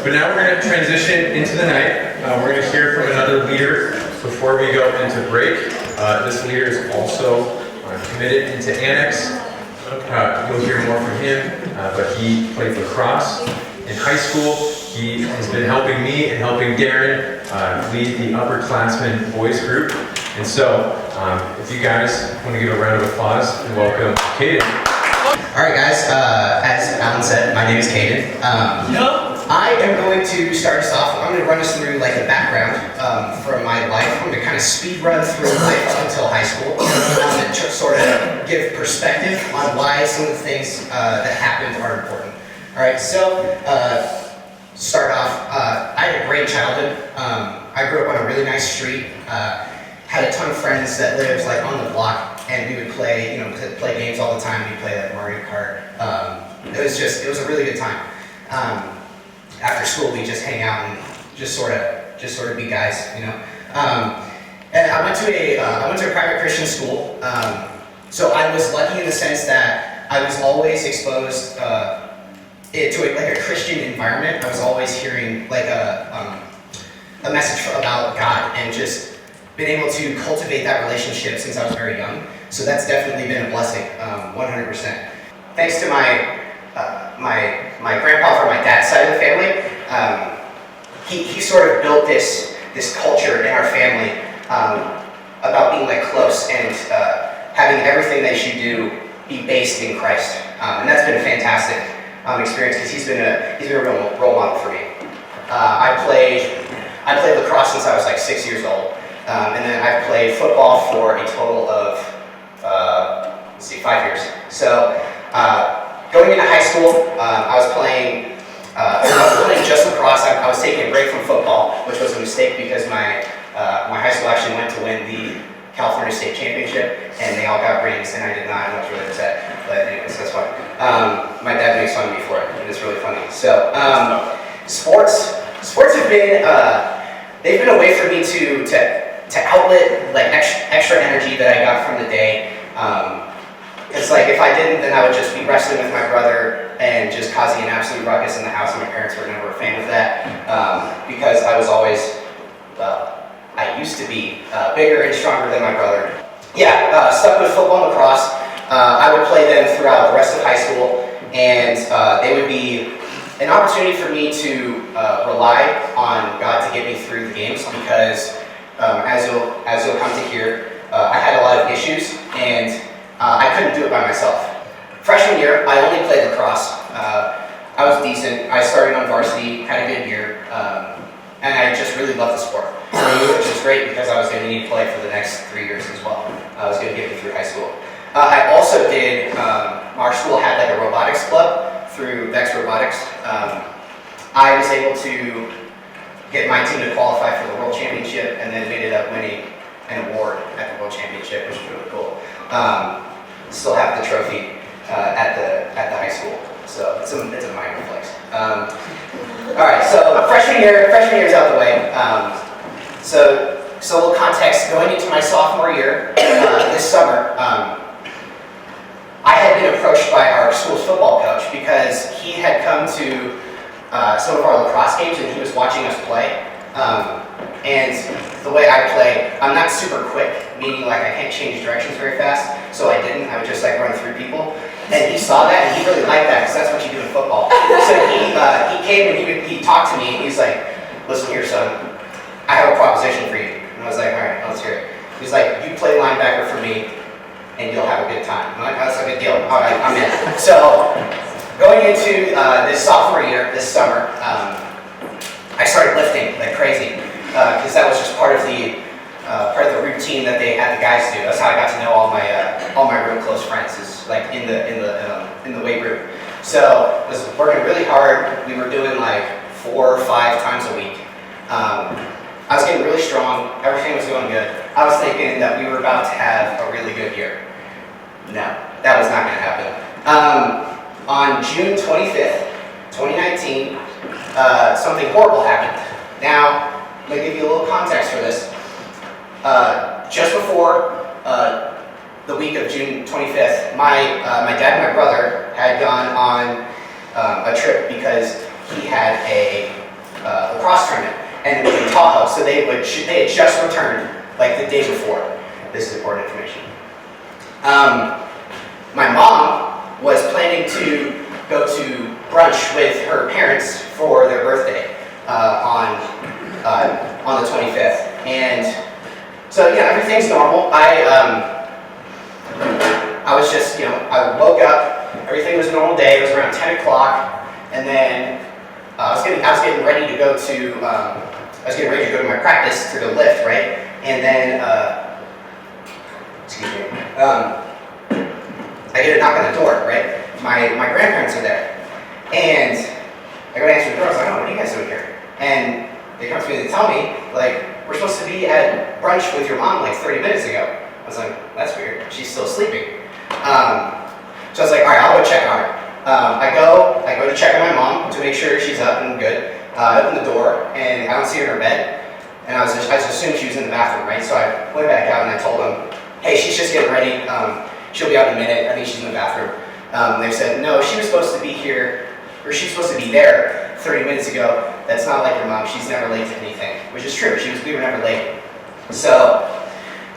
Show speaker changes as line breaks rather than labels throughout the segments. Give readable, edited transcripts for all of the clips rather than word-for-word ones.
But now we're going to transition into the night. We're going to hear from another leader before we go into break. This leader is also committed into Annex. You'll hear more from him, but he played lacrosse in high school. He has been helping me and helping Darren lead the upperclassmen boys group. And so, if you guys want to give a round of applause and welcome Caden.
Alright guys, as Alan said, my name is Caden. I am going to start us off. I'm going to run us through like the background from my life. I'm going to kind of speed run through life up until high school. To sort of give perspective on why some of the things that happened are important. Alright, so start off, I had a great childhood. I grew up on a really nice street. Had a ton of friends that lived like on the block, and we would play, play games all the time. We'd play like Mario Kart. It was a really good time. After school, we just hang out and just sort of be guys, And I went to a private Christian school. So I was lucky in the sense that I was always exposed to a Christian environment. I was always hearing like a message about God, and just been able to cultivate that relationship since I was very young. So that's definitely been a blessing, 100%. Thanks to my grandpa from my dad's side of the family. He sort of built this culture in our family about being like close and having everything that you do be based in Christ. And that's been a fantastic experience because he's been a real role model for me. I played lacrosse since I was like 6 years old. And then I've played football for a total of 5 years. So going into high school, I was playing just lacrosse. I was taking a break from football, which was a mistake because my high school actually went to win the California State Championship, and they all got rings, and I did not, and I was really upset. But anyways, that's fine. My dad makes fun of me for it, and it's really funny. So sports have been they've been a way for me to outlet like extra energy that I got from the day. It's like if I didn't, then I would just be wrestling with my brother and just causing an absolute ruckus in the house, and my parents were never a fan of that because I was always, I used to be bigger and stronger than my brother. Yeah, stuck with football and lacrosse. I would play them throughout the rest of high school, and they would be an opportunity for me to rely on God to get me through the games because as you'll come to hear, I had a lot of issues, and I couldn't do it by myself. Freshman year, I only played lacrosse. I was decent. I started on varsity, had a good year, and I just really loved the sport, which is great because I was going to need to play for the next 3 years as well. I was going to get me through high school. I also did, our school had like a robotics club through Vex Robotics. I was able to get my team to qualify for the World Championship, and then we ended up winning an award at the World Championship, which was really cool. Still have the trophy at the high school, so it's a minor flex. All right, so freshman year is out the way. So a little context, going into my sophomore year this summer, I had been approached by our school's football coach because he had come to some of our lacrosse games and he was watching us play. And the way I play, I'm not super quick, meaning like I can't change directions very fast, so I didn't. I would just like run through people. And he saw that and he really liked that because that's what you do in football. So he came and he talked to me and he's like, listen here son, I have a proposition for you. And I was like, all right, let's hear it. He's like, you play linebacker for me and you'll have a good time. I'm like, that's a good deal. All right, I'm in. So going into this sophomore year, this summer, I started lifting like crazy because that was just part of the routine that they had the guys do. That's how I got to know all my real close friends, is like in the weight room. So I was working really hard. We were doing like 4 or 5 times a week. I was getting really strong. Everything was going good. I was thinking that we were about to have a really good year. No, that was not going to happen. On June 25th, 2019, something horrible happened. Now, I'm going to give you a little context for this. Just before the week of June 25th, my dad and my brother had gone on a trip because he had a lacrosse tournament, and in Tahoe, so they had just returned like the day before. This is important information. My mom was planning to go to brunch with her parents for their birthday on the 25th, and so everything's normal. I was just, I woke up, everything was a normal day. It was around 10 o'clock, and then I was getting ready to go to my practice to go lift, right? And then, I get a knock on the door, right? My grandparents are there, and I go to answer the door. I was like, "Oh, what are you guys doing here?" And they come to me and tell me, like, "We're supposed to be at brunch with your mom like 30 minutes ago." I was like, "That's weird. She's still sleeping." So I was like, "All right, I'll go check on her." I go to check on my mom to make sure she's up and good. I open the door and I don't see her in her bed, and I just assumed she was in the bathroom, right? So I went back out and I told them, "Hey, she's just getting ready. She'll be out in a minute. I think she's in the bathroom." They said, "No, she was supposed to be here, or she's supposed to be there 30 minutes ago. That's not like your mom. She's never late to anything," which is true. We were never late. So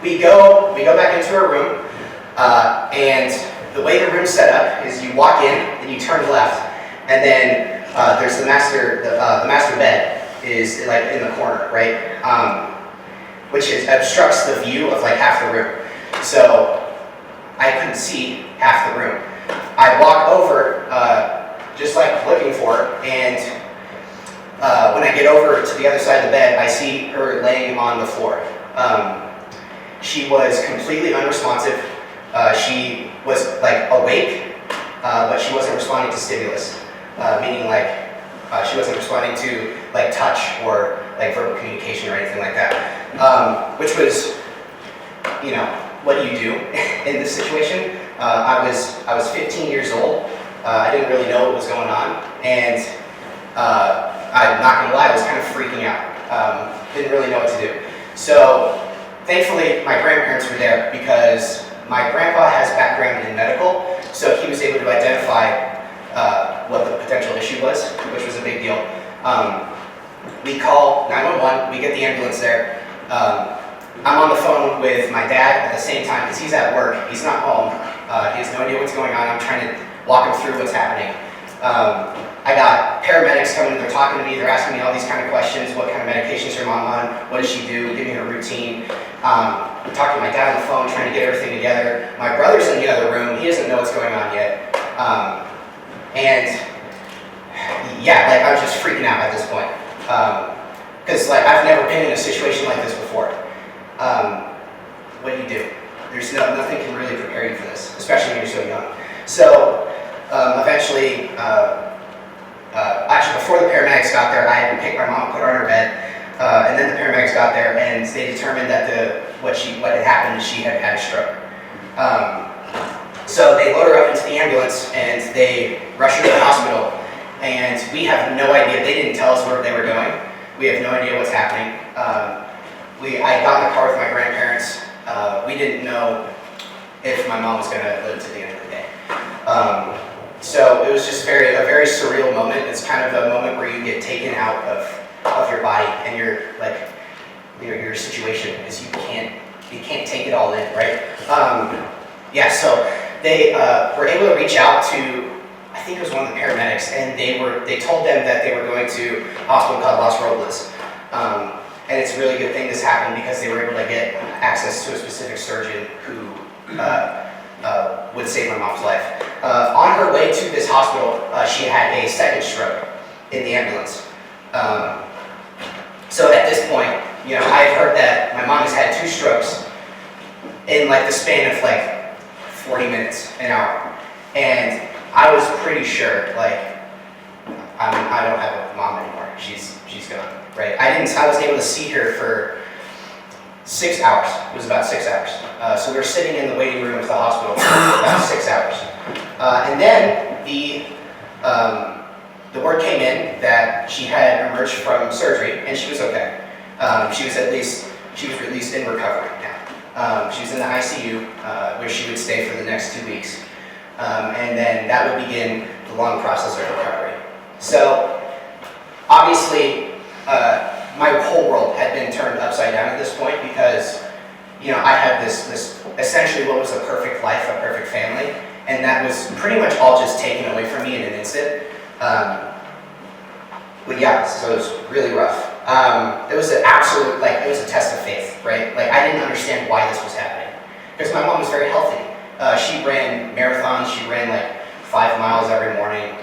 we go back into her room, and the way the room's set up is you walk in and you turn left, and then there's the master bed is like in the corner, right? Which obstructs the view of like half the room. So I couldn't see half the room. I walk over, just like looking for her, and when I get over to the other side of the bed, I see her laying on the floor. She was completely unresponsive. She was like awake, but she wasn't responding to stimulus, meaning like she wasn't responding to like touch or like verbal communication or anything like that, which was, what do you do in this situation? I was 15 years old. I didn't really know what was going on, and I'm not gonna lie, I was kind of freaking out. Didn't really know what to do. So thankfully, my grandparents were there because my grandpa has background in medical, so he was able to identify what the potential issue was, which was a big deal. We call 911, we get the ambulance there. I'm on the phone with my dad at the same time because he's at work, he's not home. He has no idea what's going on. I'm trying to walk him through what's happening. I got paramedics coming, they're talking to me, they're asking me all these kind of questions. What kind of medications is your mom on? What does she do? Give me her routine. I'm talking to my dad on the phone, trying to get everything together. My brother's in the other room, he doesn't know what's going on yet. And yeah, like I was just freaking out at this point. Because like I've never been in a situation like this before. What do you do? There's nothing can really prepare you for this, especially when you're so young. So eventually, actually before the paramedics got there, I had to pick my mom, put her on her bed, and then the paramedics got there and they determined that what had happened is she had had a stroke. So they load her up into the ambulance and they rush her to the hospital, and we have no idea. They didn't tell us where they were going. We have no idea what's happening. I got in the car with my grandparents. We didn't know if my mom was going to live to the end of the day. So it was just a very surreal moment. It's kind of a moment where you get taken out of your body, and you're like, your situation is you can't take it all in, right? Yeah, so they were able to reach out to, I think it was one of the paramedics, and they told them that they were going to a hospital called Las Robles. And it's a really good thing this happened because they were able to get access to a specific surgeon who would save my mom's life. On her way to this hospital, she had a second stroke in the ambulance. So at this point, I've heard that my mom has had 2 strokes in like the span of like 40 minutes, an hour. And I was pretty sure, like, I don't have a mom anymore. She's gone, right? I wasn't able to see her for 6 hours. It was about 6 hours. So we were sitting in the waiting room of the hospital for about 6 hours. And then the word came in that she had emerged from surgery and she was okay. She was released in recovery now. She was in the ICU where she would stay for the next 2 weeks. And then that would begin the long process of recovery. So obviously, whole world had been turned upside down at this point because, you know, I had this essentially what was a perfect life, a perfect family, and that was pretty much all just taken away from me in an instant. But yeah, so it was really rough. It was an absolute, like, it was a test of faith, right? Like, I didn't understand why this was happening because my mom was very healthy. She ran marathons. She ran like 5 miles every morning.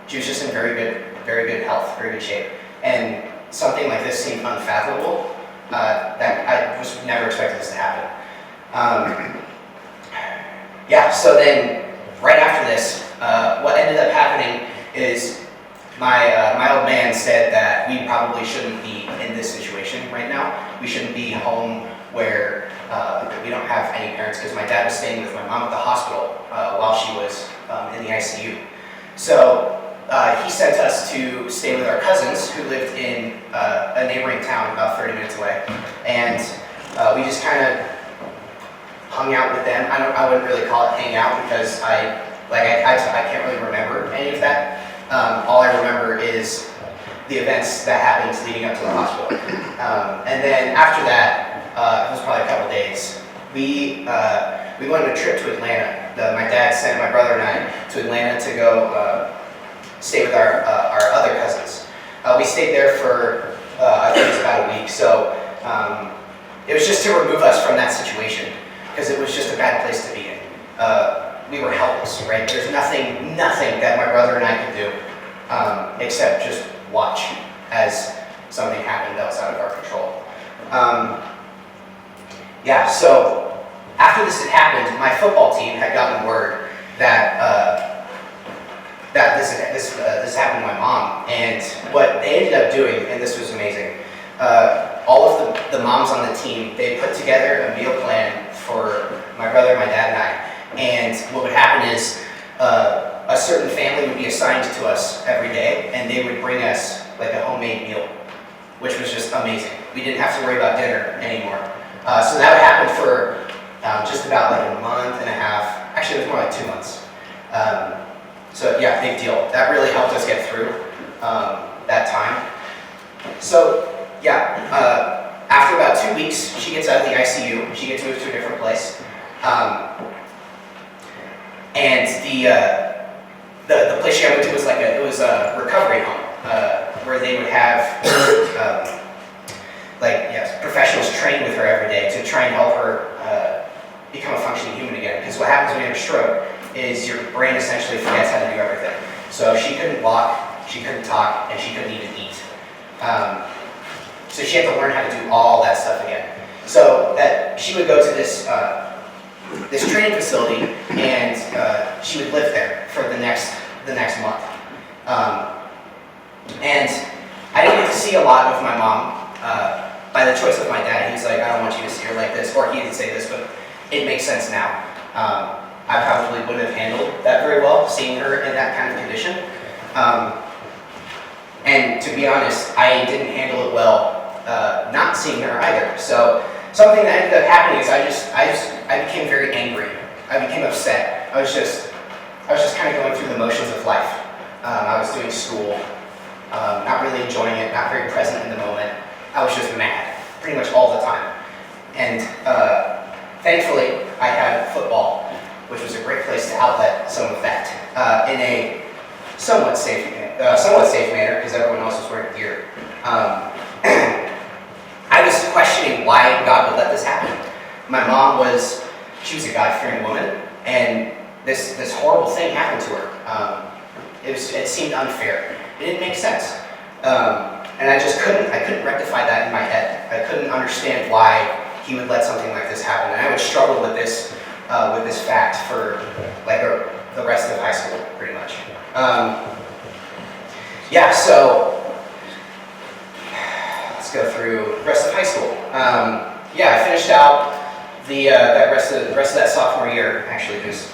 She was just in very good health, very good shape. And something like this seemed unfathomable. That I was never expecting this to happen. Yeah. So then, right after this, what ended up happening is my old man said that we probably shouldn't be in this situation right now. We shouldn't be home where we don't have any parents, because my dad was staying with my mom at the hospital while she was in the ICU. So he sent us to stay with our cousins who lived in a neighboring town about 30 minutes away. And we just kind of hung out with them. I wouldn't really call it hang out because I can't really remember any of that. All I remember is the events that happened leading up to the hospital. And then after that, it was probably a couple days, we went on a trip to Atlanta. My dad sent my brother and I to Atlanta to go stay with our other cousins. We stayed there for, I think it was about a week. So it was just to remove us from that situation because it was just a bad place to be in. We were helpless, right? There's nothing that my brother and I could do except just watch as something happened that was out of our control. Yeah, so after this had happened, my football team had gotten word that this happened to my mom, and what they ended up doing, and this was amazing, all of the moms on the team, they put together a meal plan for my brother, my dad, and I. And what would happen is a certain family would be assigned to us every day, and they would bring us like a homemade meal, which was just amazing. We didn't have to worry about dinner anymore. So that would happen for just about like a month and a half. Actually, it was more like 2 months. So yeah, big deal. That really helped us get through that time. So yeah, after about 2 weeks, she gets out of the ICU. She gets moved to a different place. And the place she got moved to was like it was a recovery home where they would have professionals train with her every day to try and help her become a functioning human again. Because what happens when you have a stroke is your brain essentially forgets how to do everything. So she couldn't walk, she couldn't talk, and she couldn't even eat. So she had to learn how to do all that stuff again. So that she would go to this training facility, and she would live there for the next month. And I didn't get to see a lot of my mom by the choice of my dad. He's like, I don't want you to see her like this, or he didn't say this, but it makes sense now. I probably wouldn't have handled that very well, seeing her in that kind of condition. And to be honest, I didn't handle it well not seeing her either. So something that ended up happening is I became very angry. I became upset. I was just kind of going through the motions of life. I was doing school, not really enjoying it, not very present in the moment. I was just mad, pretty much all the time. And thankfully, I had football, which was a great place to outlet some of that in a somewhat safe manner, because everyone else was wearing gear. I was questioning why God would let this happen. My mom she was a God-fearing woman, and this horrible thing happened to her. It seemed unfair. It didn't make sense. And I couldn't rectify that in my head. I couldn't understand why he would let something like this happen. And I would struggle with this fact for like the rest of high school, pretty much. Yeah, so let's go through the rest of high school. Yeah, I finished out the rest of that sophomore year, actually, because